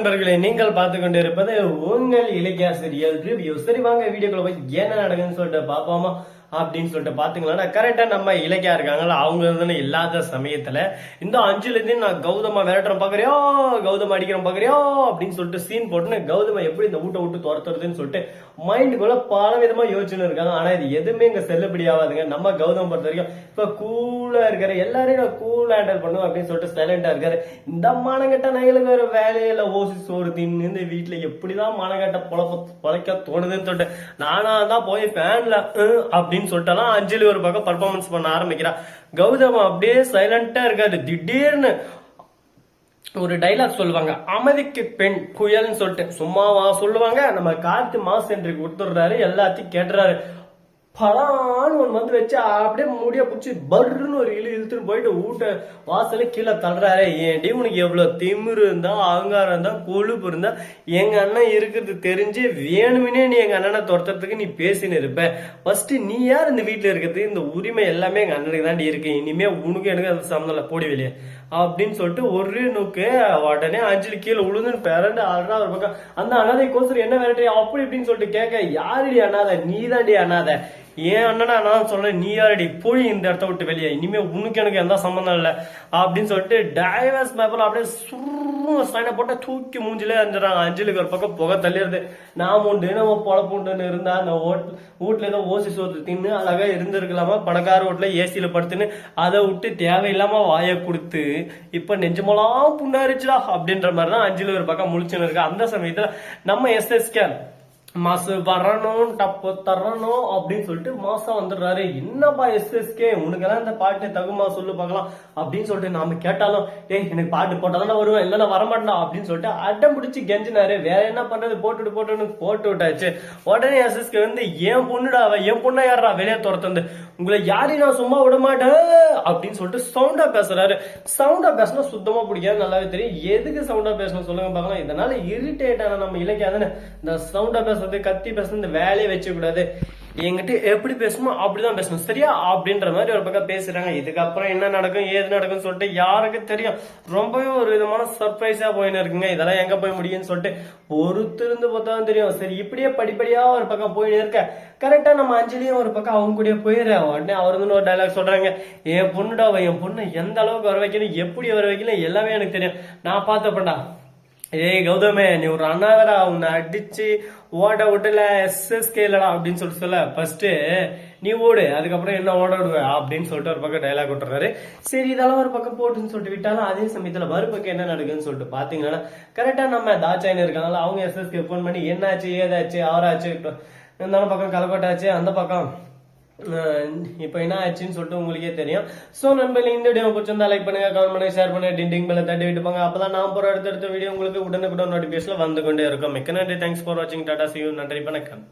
நண்பர்களே, நீங்கள் பார்த்து கொண்டிருப்பது உங்கள் இலக்கியாசிரியர் ரிவ்யூ. சரி வாங்க வீடியோக்குள்ள போய் என்ன நடக்குதுன்னு சொல்லிட்டு பாப்போமா அப்படின்னு சொல்லிட்டு பாத்தீங்களா, கரெக்டா நம்ம இலக்கியா இருக்காங்களா, அவங்க இல்லாத சமயத்துல இந்த அஞ்சுல இருந்து நான் கௌதமா விரட்டுறேன் பாக்குறியா, கௌதம் அடிக்கிறேன் பாக்குறியா அப்படின்னு சொல்லிட்டு சீன் போட்டுன்னு கௌதம எப்படி இந்த வீட்டை விட்டு துரத்துறதுன்னு சொல்லிட்டு மைண்டுக்குள்ள பல விதமா யோசனை இருக்காங்க. ஆனா இது எதுவுமே இங்க செல்லுபடி ஆகாதுங்க. நம்ம கௌதம் பொறுத்த வரைக்கும் இப்ப கூலா இருக்காரு, எல்லாரையும் நான் கூலா ஹேண்டில் பண்ணுவேன் அப்படின்னு சொல்லிட்டு சைலண்டா இருக்காரு. இந்த மானகட்ட நகைகளுக்கு ஒரு வேலையில ஓசி சோறு தின்னு இந்த வீட்டுல எப்படிதான் மானகட்ட பொழைக்க தோணுதுன்னு சொல்லிட்டு நானா தான் போய் ஃபேன்ல அப்படின்னு சொல்லிட்டாலாம் அஞ்சலி ஒரு பக்கம் பர்ஃபார்மன்ஸ் பண்ண ஆரம்பிக்கிறா. கௌதம் அப்படியே சைலண்டா இருக்காரு. திடீர்னு ஒரு டைலாக் சொல்லுவாங்க, அமைதிக்கு பெண் புயல்னு சொல்லிட்டு சும்மாவா சொல்லுவாங்க. நம்ம கார்த்தி மாஸ் என்று கொடுத்துடுறாரு, எல்லாத்தையும் கேட்டுறாரு. பலான்னு ஒன்று வந்து வச்சு அப்படியே முடிய பிடிச்சி பர்ன்னு ஒரு இழுத்துட்டு போயிட்டு வீட்டை வாசல கீழே தள்ளுறாரு. ஏன்டி உனக்கு எவ்வளவு திமிரு இருந்தா, அகங்காரம் இருந்தா, கொழுப்பு இருந்தா, எங்க அண்ணன் இருக்கிறது தெரிஞ்சு வேணுமினே நீ எங்க அண்ணனை துரத்துறதுக்கு நீ பேசின்னு இருப்ப. ஃபர்ஸ்ட் நீ யார் இந்த வீட்டுல இருக்கிறது? இந்த உரிமை எல்லாமே எங்க அண்ணனுக்கு தாண்டி இருக்கு. இனிமே உனக்கு எனக்கு அது சம்மந்தம் இல்லை, போடி வெளியே அப்படின்னு சொல்லிட்டு ஒரு நோக்கு உடனே அஞ்சலி கீழே உழுதுன்னு பிறண்டு ஆடுறா. ஒரு பக்கம் அந்த அனாதை கோசர் என்ன விரட்டி அப்படி இப்படின்னு சொல்லிட்டு கேட்க, யாருடி அனாதை? நீ தாண்டி அனாதை. ஏன் அண்ணனா நான் சொல்றேன், நீ யாரடி? போய் இந்த இடத்த விட்டு வெளியே, இனிமே உனக்கு எனக்கு எந்த சம்பந்தம் இல்லை அப்படின்னு சொல்லிட்டு டைவர்ஸ் பேப்பர் அப்படியே சைனை போட்ட தூக்கி மூஞ்சிலே அஞ்சுறாங்க. அஞ்சலிக்கு ஒரு பக்கம் புகை தள்ளிடுது. நாம் உண்டு நம்ம பொழப்புண்டுன்னு இருந்தா அந்த வீட்டுல ஏதோ ஓசி சோத்து தின்னு அழகா இருந்திருக்கலாமா, பணக்கார வீட்டுல ஏசியில படுத்துன்னு அதை விட்டு தேவையில்லாம வாயை கொடுத்து இப்ப நெஞ்சமெல்லாம் புண்ணாரிச்சுடா அப்படின்ற மாதிரிதான் அஞ்சலி ஒரு பக்கம் முழிச்சுன்னு இருக்கு. அந்த சமயத்துல நம்ம எஸ்எஸ்கே மாசு வரணும் டப்பு தரணும் அப்படின்னு சொல்லிட்டு மாசம் வந்துடுறாரு. என்னப்பா எஸ்எஸ்கே உனக்கெல்லாம் இந்த பாட்டு தகுமா சொல்லு பார்க்கலாம் அப்படின்னு சொல்லிட்டு நாம கேட்டாலும், ஏய் எனக்கு பாட்டு போட்டாதான் வருவேன், இல்லைன்னா வரமாட்டா அப்படின்னு சொல்லிட்டு அடம் பிடிச்சி கெஞ்சினாரு. வேற என்ன பண்றது, போட்டு விட்டாச்சு. உடனே எஸ்எஸ்கே வந்து என் பொண்ணுடா, என் பொண்ணா யாரா வெளியே துரத்து, உங்களை யாரையும் நான் சும்மா விட மாட்டேன் அப்படின்னு சொல்லிட்டு சவுண்டா பேசுறாரு. சவுண்டா பேசினா சுத்தமா பிடிக்காது, நல்லாவே தெரியும். எதுக்கு சவுண்டா பேசணும் சொல்லுங்க பார்க்கலாம். இதனால இரிட்டேட் ஆன நம்ம இலக்கியாதானே இந்த சவுண்டா பேசுறது, கத்தி பேசுறது, இந்த வேலையை வச்சு கூடாது. என்கிட்ட எப்படி பேசணுமோ அப்படிதான் பேசணும், சரியா அப்படின்ற மாதிரி ஒரு பக்கம் பேசுறாங்க. இதுக்கப்புறம் என்ன நடக்கும் ஏது நடக்கும் சொல்லிட்டு யாருக்கு தெரியும். ரொம்பவே ஒரு விதமான சர்ப்ரைஸா போயின்னு இருக்குங்க. இதெல்லாம் எங்க போய் முடியும்னு சொல்லிட்டு பொறுத்திருந்து பார்த்தாலும் தெரியும். சரி இப்படியே படிப்படியா ஒரு பக்கம் போயின்னு இருக்க. கரெக்டா நம்ம அஞ்சலியும் ஒரு பக்கம் அவங்க கூட போயிடுற. உடனே அவர் ஒரு டைலாக் சொல்றாங்க, என் பொண்ணுடா, என் பொண்ணு எந்த அளவுக்கு வர வைக்கணும், எப்படி வர வைக்கணும் எல்லாமே எனக்கு தெரியும், நான் பார்த்தப்படா. ஏய் கௌதமே, நீ ஒரு அண்ணாவரா, உன்னை அடிச்சு ஓட விட்டுல எஸ்எஸ்கே இல்லடா அப்படின்னு சொல்லிட்டு சொல்ல, ஃபர்ஸ்ட் நீ ஓடு, அதுக்கப்புறம் என்ன ஓட விடுவ அப்படின்னு சொல்லிட்டு ஒரு பக்கம் டைலாக் விட்டுறாரு. சரி இதெல்லாம் ஒரு பக்கம் போட்டுன்னு சொல்லிட்டு விட்டாலும் அதே சமயத்துல மறுபக்கம் என்ன நடக்குதுன்னு சொல்லிட்டு பாத்தீங்கன்னா, கரெக்டா நம்ம தாச்சாயின்னு இருக்காங்களா, அவங்க எஸ்எஸ்கே போன் பண்ணி என்னாச்சு ஏதாச்சு அவராச்சு இந்த பக்கம் கலக்கோட்டாச்சு, அந்த பக்கம் இப்ப என்ன ஆச்சுன்னு சொல்லிட்டு உங்களுக்கே தெரியும். சோ நண்பர்களே, இந்த வீடியோ பிடிச்சிருந்தா லைக் பண்ணுங்க, கமெண்ட் பண்ணுங்க, ஷேர் பண்ணுங்க, டிண்டிங் பெல்ல தட்டி விட்டுப்பாங்க. அப்பதான் நான் போற அடுத்தடுத்த வீடியோ உங்களுக்கு உடனுக்குடன் நோட்டிபிகேஷன்ல வந்து கொண்டே இருக்கும். மிக்க நன்றி. தேங்க்ஸ் ஃபார் வாட்சிங். Tata, see you. நன்றி, வணக்கம்.